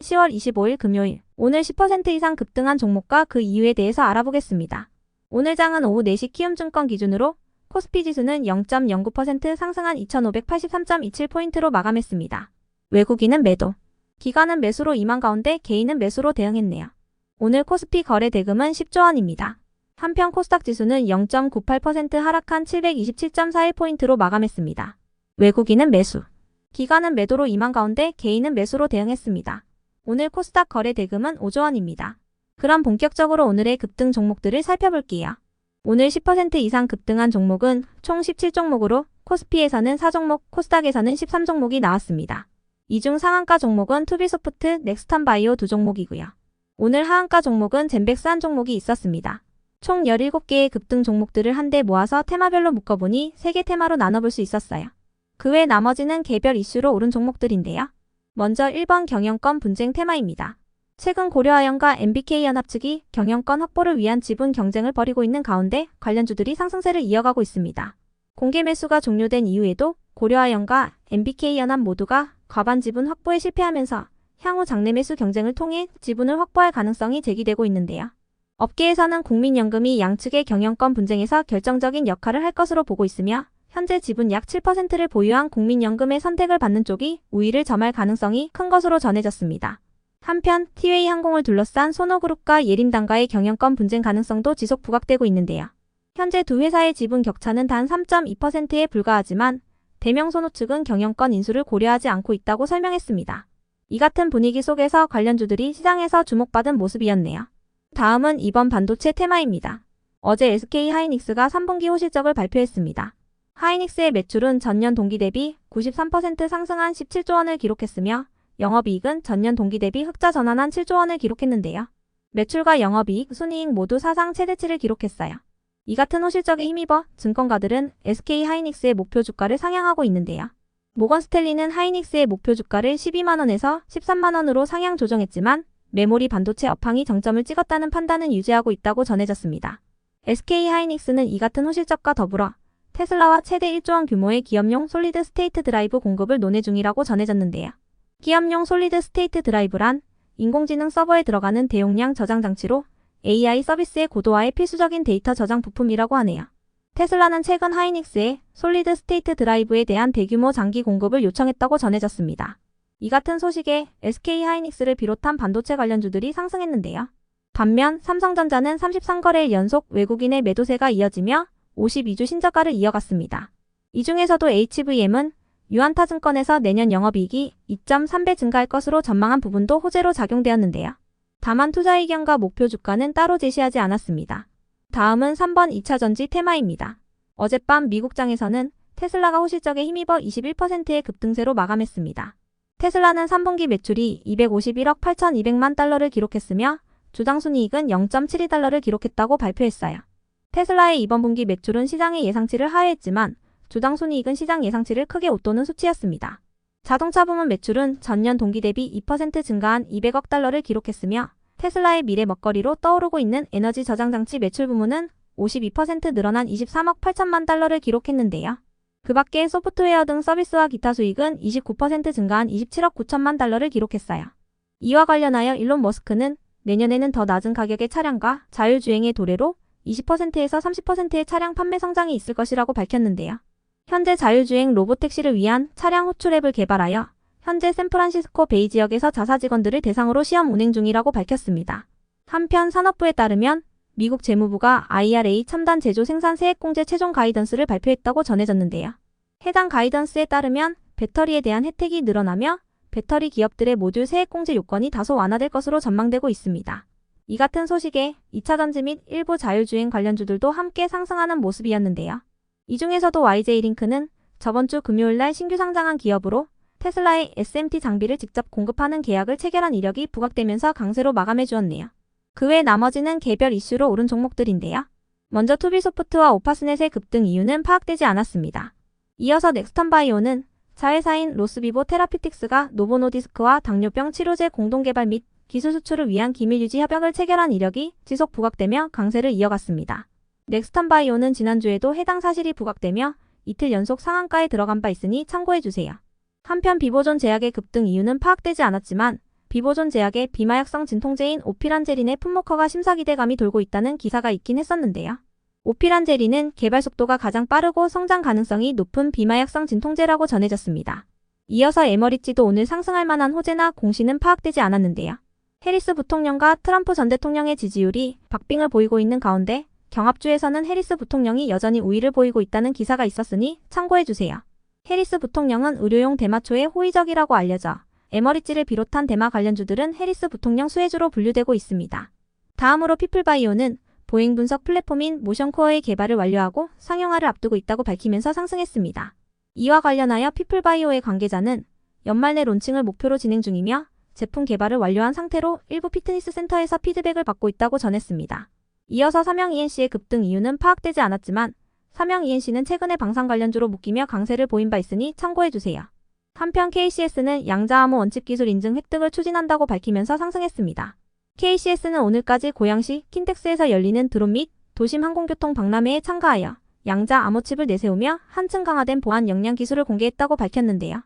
10월 25일 금요일, 오늘 10% 이상 급등한 종목과 그 이유에 대해서 알아보겠습니다. 오늘 장은 오후 4시 키움증권 기준으로 코스피 지수는 0.09% 상승한 2583.27포인트로 마감했습니다. 외국인은 매도, 기관은 매수로 임한 가운데 개인은 매수로 대응했네요. 오늘 코스피 거래 대금은 10조 원입니다. 한편 코스닥 지수는 0.98% 하락한 727.41포인트로 마감했습니다. 외국인은 매수, 기관은 매도로 임한 가운데 개인은 매수로 대응했습니다. 오늘 코스닥 거래 대금은 5조 원입니다. 그럼 본격적으로 오늘의 급등 종목들을 살펴볼게요. 오늘 10% 이상 급등한 종목은 총 17종목으로 코스피에서는 4종목, 코스닥에서는 13종목이 나왔습니다. 이 중 상한가 종목은 투비소프트, 넥스턴바이오 2종목이고요. 오늘 하한가 종목은 젠백스 1종목이 있었습니다. 총 17개의 급등 종목들을 한데 모아서 테마별로 묶어보니 3개 테마로 나눠볼 수 있었어요. 그 외 나머지는 개별 이슈로 오른 종목들인데요. 먼저 1번 경영권 분쟁 테마입니다. 최근 고려아연과 MBK연합 측이 경영권 확보를 위한 지분 경쟁을 벌이고 있는 가운데 관련주들이 상승세를 이어가고 있습니다. 공개 매수가 종료된 이후에도 고려아연과 MBK연합 모두가 과반 지분 확보에 실패하면서 향후 장내 매수 경쟁을 통해 지분을 확보할 가능성이 제기되고 있는데요. 업계에서는 국민연금이 양측의 경영권 분쟁에서 결정적인 역할을 할 것으로 보고 있으며 현재 지분 약 7%를 보유한 국민연금의 선택을 받는 쪽이 우위를 점할 가능성이 큰 것으로 전해졌습니다. 한편 티웨이 항공을 둘러싼 소노그룹과 예림당과의 경영권 분쟁 가능성도 지속 부각되고 있는데요. 현재 두 회사의 지분 격차는 단 3.2%에 불과하지만 대명소노 측은 경영권 인수를 고려하지 않고 있다고 설명했습니다. 이 같은 분위기 속에서 관련주들이 시장에서 주목받은 모습이었네요. 다음은 이번 반도체 테마입니다. 어제 SK하이닉스가 3분기 호실적을 발표했습니다. 하이닉스의 매출은 전년 동기 대비 93% 상승한 17조 원을 기록했으며 영업이익은 전년 동기 대비 흑자 전환한 7조 원을 기록했는데요. 매출과 영업이익, 순이익 모두 사상 최대치를 기록했어요. 이 같은 호실적에 힘입어 증권가들은 SK하이닉스의 목표 주가를 상향하고 있는데요. 모건스탠리는 하이닉스의 목표 주가를 12만원에서 13만원으로 상향 조정했지만 메모리 반도체 업황이 정점을 찍었다는 판단은 유지하고 있다고 전해졌습니다. SK하이닉스는 이 같은 호실적과 더불어 테슬라와 최대 1조 원 규모의 기업용 솔리드 스테이트 드라이브 공급을 논의 중이라고 전해졌는데요. 기업용 솔리드 스테이트 드라이브란 인공지능 서버에 들어가는 대용량 저장 장치로 AI 서비스의 고도화에 필수적인 데이터 저장 부품이라고 하네요. 테슬라는 최근 하이닉스에 솔리드 스테이트 드라이브에 대한 대규모 장기 공급을 요청했다고 전해졌습니다. 이 같은 소식에 SK하이닉스를 비롯한 반도체 관련주들이 상승했는데요. 반면 삼성전자는 33거래일 연속 외국인의 매도세가 이어지며 52주 신저가를 이어갔습니다. 이 중에서도 HVM은 유한타증권에서 내년 영업이익이 2.3배 증가할 것으로 전망한 부분도 호재로 작용되었는데요. 다만 투자 의견과 목표 주가는 따로 제시하지 않았습니다. 다음은 3번 2차전지 테마입니다. 어젯밤 미국장에서는 테슬라가 호실적에 힘입어 21%의 급등세로 마감했습니다. 테슬라는 3분기 매출이 251억 8,200만 달러를 기록했으며 주당순이익은 0.72달러를 기록했다고 발표했어요. 테슬라의 이번 분기 매출은 시장의 예상치를 하회했지만 주당순이익은 시장 예상치를 크게 웃도는 수치였습니다. 자동차 부문 매출은 전년 동기 대비 2% 증가한 200억 달러를 기록했으며 테슬라의 미래 먹거리로 떠오르고 있는 에너지 저장 장치 매출 부문은 52% 늘어난 23억 8천만 달러를 기록했는데요. 그 밖에 소프트웨어 등 서비스와 기타 수익은 29% 증가한 27억 9천만 달러를 기록했어요. 이와 관련하여 일론 머스크는 내년에는 더 낮은 가격의 차량과 자율주행의 도래로 20%에서 30%의 차량 판매 성장이 있을 것이라고 밝혔는데요. 현재 자율주행 로보택시를 위한 차량 호출 앱을 개발하여 현재 샌프란시스코 베이 지역에서 자사 직원들을 대상으로 시험 운행 중이라고 밝혔습니다. 한편 산업부에 따르면 미국 재무부가 IRA 첨단 제조 생산 세액공제 최종 가이던스를 발표했다고 전해졌는데요. 해당 가이던스에 따르면 배터리에 대한 혜택이 늘어나며 배터리 기업들의 모듈 세액공제 요건이 다소 완화될 것으로 전망되고 있습니다. 이 같은 소식에 2차전지 및 일부 자율주행 관련주들도 함께 상승하는 모습이었는데요. 이 중에서도 YJ링크는 저번 주 금요일날 신규 상장한 기업으로 테슬라의 SMT 장비를 직접 공급하는 계약을 체결한 이력이 부각되면서 강세로 마감해 주었네요. 그 외 나머지는 개별 이슈로 오른 종목들인데요. 먼저 투비소프트와 오파스넷의 급등 이유는 파악되지 않았습니다. 이어서 넥스턴바이오는 자회사인 로스비보 테라피틱스가 노보노디스크와 당뇨병 치료제 공동개발 및 기술 수출을 위한 기밀 유지 협약을 체결한 이력이 지속 부각되며 강세를 이어갔습니다. 넥스턴바이오는 지난주에도 해당 사실이 부각되며 이틀 연속 상한가에 들어간 바 있으니 참고해주세요. 한편 비보존 제약의 급등 이유는 파악되지 않았지만 비보존 제약의 비마약성 진통제인 오피란제린의 품목허가 심사 기대감이 돌고 있다는 기사가 있긴 했었는데요. 오피란제린은 개발 속도가 가장 빠르고 성장 가능성이 높은 비마약성 진통제라고 전해졌습니다. 이어서 에머리지도 오늘 상승할 만한 호재나 공시는 파악되지 않았는데요. 해리스 부통령과 트럼프 전 대통령의 지지율이 박빙을 보이고 있는 가운데 경합주에서는 해리스 부통령이 여전히 우위를 보이고 있다는 기사가 있었으니 참고해주세요. 해리스 부통령은 의료용 대마초에 호의적이라고 알려져 에머리지를 비롯한 대마 관련주들은 해리스 부통령 수혜주로 분류되고 있습니다. 다음으로 피플바이오는 보행 분석 플랫폼인 모션코어의 개발을 완료하고 상용화를 앞두고 있다고 밝히면서 상승했습니다. 이와 관련하여 피플바이오의 관계자는 연말 내 론칭을 목표로 진행 중이며 제품 개발을 완료한 상태로 일부 피트니스 센터에서 피드백을 받고 있다고 전했습니다. 이어서 삼영-ENC의 급등 이유는 파악되지 않았지만 삼영-ENC는 최근에 방산 관련주로 묶이며 강세를 보인 바 있으니 참고해주세요. 한편 KCS는 양자암호 원칙 기술 인증 획득을 추진한다고 밝히면서 상승했습니다. KCS는 오늘까지 고양시 킨텍스에서 열리는 드론 및 도심 항공교통 박람회에 참가하여 양자 암호칩을 내세우며 한층 강화된 보안 역량 기술을 공개했다고 밝혔는데요.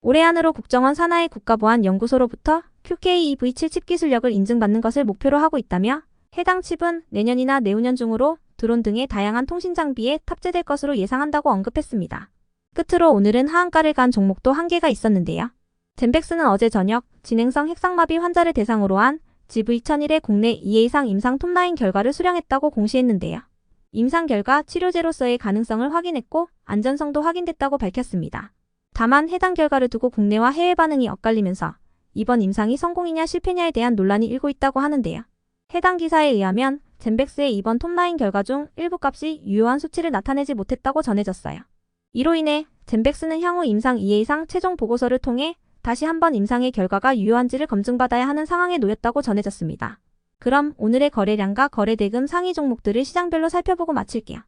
올해 안으로 국정원 산하의 국가보안연구소로부터 QK-EV7 칩 기술력을 인증받는 것을 목표로 하고 있다며 해당 칩은 내년이나 내후년 중으로 드론 등의 다양한 통신 장비에 탑재될 것으로 예상한다고 언급했습니다. 끝으로 오늘은 하한가를 간 종목도 한 개가 있었는데요. 젠백스는 어제 저녁 진행성 핵상마비 환자를 대상으로 한 GV1001의 국내 2회 이상 임상 톱라인 결과를 수령했다고 공시했는데요. 임상 결과 치료제로서의 가능성을 확인했고 안전성도 확인됐다고 밝혔습니다. 다만 해당 결과를 두고 국내와 해외 반응이 엇갈리면서 이번 임상이 성공이냐 실패냐에 대한 논란이 일고 있다고 하는데요. 해당 기사에 의하면 젠백스의 이번 톱라인 결과 중 일부 값이 유효한 수치를 나타내지 못했다고 전해졌어요. 이로 인해 젠백스는 향후 임상 2회 이상 최종 보고서를 통해 다시 한번 임상의 결과가 유효한지를 검증받아야 하는 상황에 놓였다고 전해졌습니다. 그럼 오늘의 거래량과 거래대금 상위 종목들을 시장별로 살펴보고 마칠게요.